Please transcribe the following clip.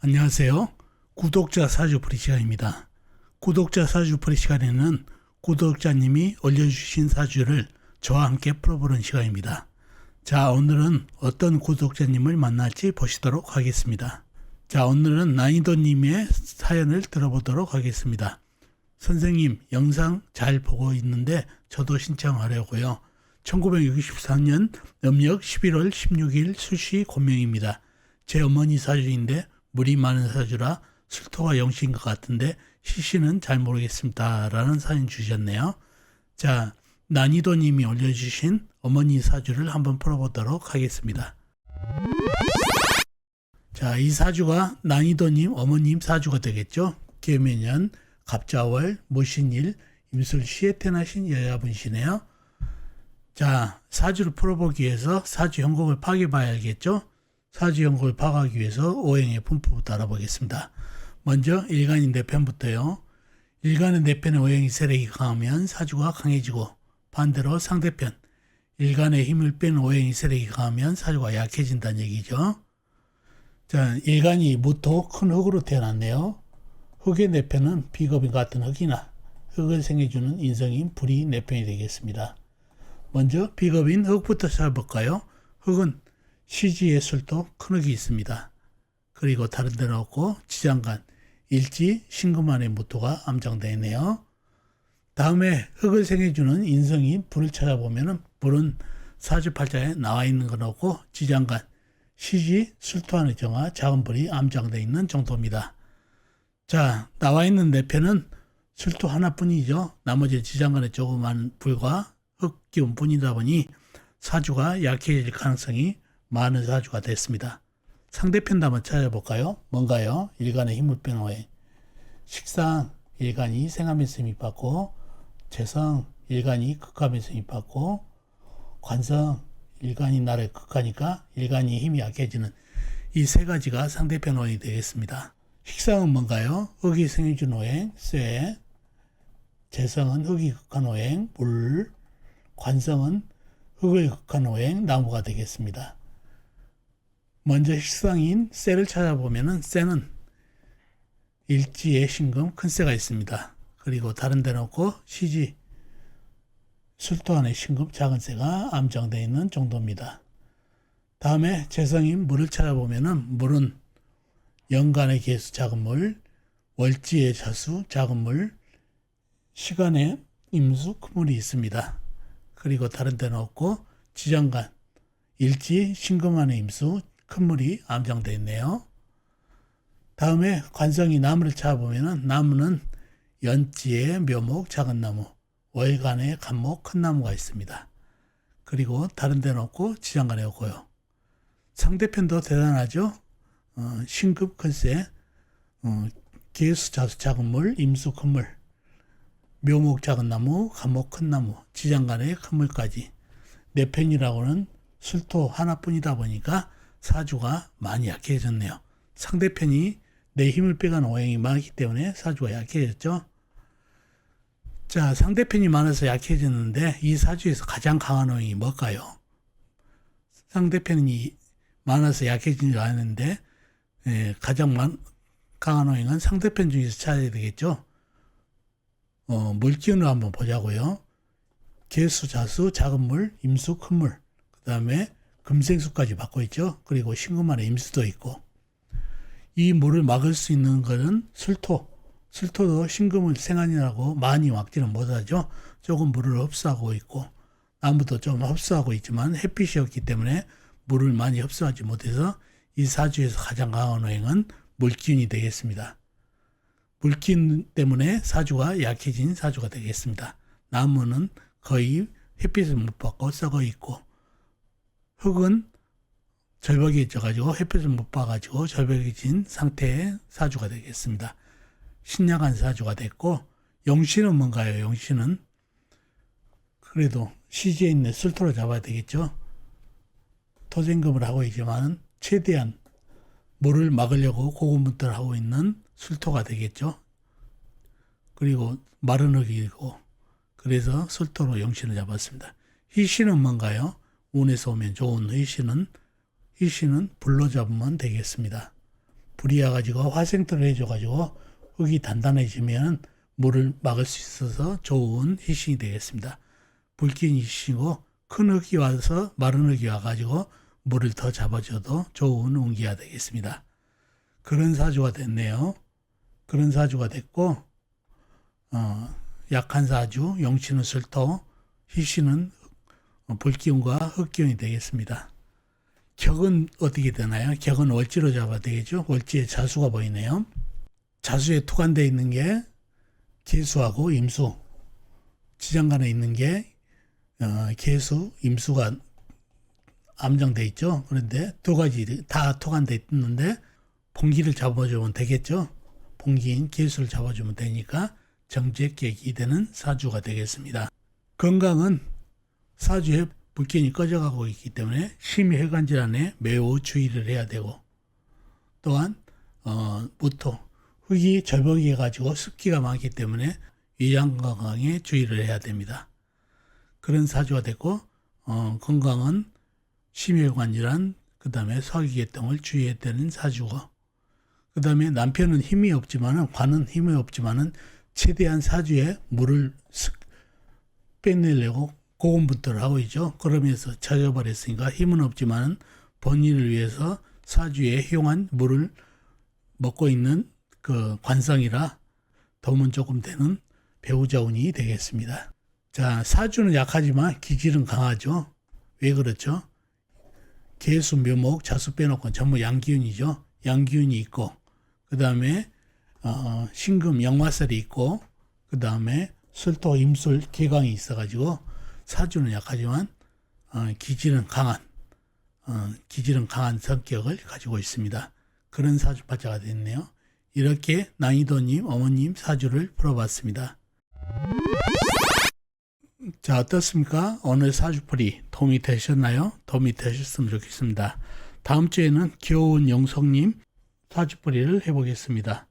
안녕하세요. 구독자 사주풀이 시간입니다. 구독자 사주풀이 시간에는 구독자님이 올려주신 사주를 저와 함께 풀어보는 시간입니다. 자, 오늘은 어떤 구독자님을 만날지 보시도록 하겠습니다. 자, 오늘은 난이도님의 사연을 들어보도록 하겠습니다. 선생님, 영상 잘 보고 있는데 저도 신청하려고요. 1963년 음력 11월 16일 수시 곤명입니다. 제 어머니 사주인데 물이 많은 사주라 술토가 영시인 것 같은데 시시는 잘 모르겠습니다. 라는 사연 주셨네요. 자, 난이도님이 올려주신 어머니 사주를 한번 풀어보도록 하겠습니다. 자, 이 사주가 난이도님 어머님 사주가 되겠죠. 계매년, 갑자월, 모신일, 임술시에 태어나신 여자분이시네요. 자, 사주를 풀어보기 위해서 사주 형국을 파악해봐야 알겠죠. 사주 형국을 파악하기 위해서 오행의 분포부터 알아보겠습니다. 먼저 일간인 내편부터요. 일간의 내편의 오행이 세력이 강하면 사주가 강해지고 반대로 상대편 일간의 힘을 빼는 오행이 세력이 강하면 사주가 약해진다는 얘기죠. 자, 일간이 무토 큰 흙으로 태어났네요. 흙의 내편은 비겁인 같은 흙이나 흙을 생겨주는 인성인 불이 내편이 되겠습니다. 먼저 비겁인 흙부터 찾아볼까요? 흙은 시지의 술도 큰 흙이 있습니다. 그리고 다른 데는 없고 지장간, 일지, 신금안의 무토가 암장되어 있네요. 다음에 흙을 생겨주는 인성인 불을 찾아보면 불은 사주팔자에 나와 있는 건 없고 지장간, 시지, 술토안의 정화, 작은 불이 암장되어 있는 정도입니다. 자, 나와 있는 내편은 술토 하나뿐이죠. 나머지 지장간의 조그만 불과 흙 기운뿐이다 보니 사주가 약해질 가능성이 많은 사주가 됐습니다. 상대편도 한번 찾아볼까요? 뭔가요? 일간의 힘을 빼는 오행. 식상 일간이 생하면서 힘이 받고, 재성 일간이 극하면서 힘이 받고, 관성 일간이 나를 극하니까 일간이 힘이 약해지는 이 세 가지가 상대편 오행이 되겠습니다. 식상은 뭔가요? 흙이 생겨준 오행, 쇠. 재성은 흙이 극한 오행, 물. 관성은 흙을 극한 오행, 나무가 되겠습니다. 먼저 식상인 쇠를 찾아보면은 쇠는 일지에 신금 큰 쇠가 있습니다. 그리고 다른 데는 없고 시지 술토 안에 신금 작은 쇠가 암정되어 있는 정도입니다. 다음에 재성인 물을 찾아보면은 물은 연간의 개수 작은 물, 월지의 자수 작은 물, 시간의 임수 큰 물이 있습니다. 그리고 다른 데는 없고 지장간, 일지, 신금안의 임수 큰 물이 암장되어 있네요. 다음에 관성이 나무를 찾아보면 나무는 연지에 묘목 작은 나무, 월간에 간목 큰 나무가 있습니다. 그리고 다른 데는 없고 지장간에 없고요. 상대편도 대단하죠. 신급 큰새, 개수 자수 작은 물, 임수 큰 물, 묘목 작은 나무, 간목 큰 나무, 지장간의 큰 물까지. 내편이라고는 술토 하나뿐이다 보니까 사주가 많이 약해졌네요. 상대편이 내 힘을 빼간 오행이 많기 때문에 사주가 약해졌죠. 자, 상대편이 많아서 약해졌는데 이 사주에서 가장 강한 오행이 뭘까요? 상대편이 많아서 약해진 줄 아는데 가장 강한 오행은 상대편 중에서 찾아야 되겠죠. 물기운을 한번 보자고요. 개수, 자수, 작은 물, 임수, 큰 물, 그 다음에 금생수까지 받고 있죠. 그리고 신금안에 임수도 있고, 이 물을 막을 수 있는 것은 술토. 술토도 신금을 생안이라고 많이 막지는 못하죠. 조금 물을 흡수하고 있고, 나무도 좀 흡수하고 있지만 햇빛이 없기 때문에 물을 많이 흡수하지 못해서 이 사주에서 가장 강한 오행은 물기운이 되겠습니다. 물기운 때문에 사주가 약해진 사주가 되겠습니다. 나무는 거의 햇빛을 못 받고 썩어 있고, 흙은 절벽해져가지고 햇빛을 못 봐가지고 절벽해진 상태의 사주가 되겠습니다. 신약한 사주가 됐고, 용신은 뭔가요? 용신은 그래도 시지에 있는 술토를 잡아야 되겠죠. 토생금을 하고 있지만 최대한 물을 막으려고 고군분투를 하고 있는 술토가 되겠죠. 그리고 마른 흙이고, 그래서 술토로 용신을 잡았습니다. 희신은 뭔가요? 운에서 오면 좋은 희신은 불로 잡으면 되겠습니다. 불이어가지고 화생토를 해줘가지고 흙이 단단해지면 물을 막을 수 있어서 좋은 희신이 되겠습니다. 붉긴 희신이고 큰 흙이 와서 마른 흙이 와가지고 물을 더 잡아줘도 좋은 운기가 되겠습니다. 그런 사주가 됐네요. 그런 사주가 됐고 약한 사주, 용신은 술토, 희신은 불기운과 흙기운이 되겠습니다. 격은 어떻게 되나요? 격은 월지로 잡아야 되겠죠. 월지에 자수가 보이네요. 자수에 투관되어 있는 게 계수하고 임수, 지장간에 있는 게 계수, 임수가 암정되어 있죠. 그런데 두 가지 다 투관되어 있는데 봉기를 잡아주면 되겠죠. 봉기인 계수를 잡아주면 되니까 정제격이 되는 사주가 되겠습니다. 건강은 사주에 불균이 꺼져가고 있기 때문에 심혈관 질환에 매우 주의를 해야 되고, 또한 무토 흙이 절벽이 가지고 습기가 많기 때문에 위장 건강에 주의를 해야 됩니다. 그런 사주가 됐고 건강은 심혈관 질환, 그 다음에 서기계통을 주의해야 되는 사주고, 그 다음에 남편은 힘이 없지만은, 관은 힘이 없지만은 최대한 사주에 물을 빼내려고 고군분투를 하고 있죠. 그러면서 젖어버렸으니까 힘은 없지만은 본인을 위해서 사주에 희용한 물을 먹고 있는 그 관성이라 도움은 조금 되는 배우자 운이 되겠습니다. 자, 사주는 약하지만 기질은 강하죠. 왜 그렇죠? 계수, 묘목, 자수 빼놓고 전부 양기운이죠. 양기운이 있고, 그 다음에 신금, 영화살이 있고, 그 다음에 술토, 임술, 개강이 있어가지고 사주는 약하지만 기질은 강한 성격을 가지고 있습니다. 그런 사주파자가 됐네요. 이렇게 난이도님, 어머님 사주를 풀어봤습니다. 자, 어떻습니까? 오늘 사주풀이 도움이 되셨나요? 도움이 되셨으면 좋겠습니다. 다음 주에는 귀여운 영성님 사주풀이를 해보겠습니다.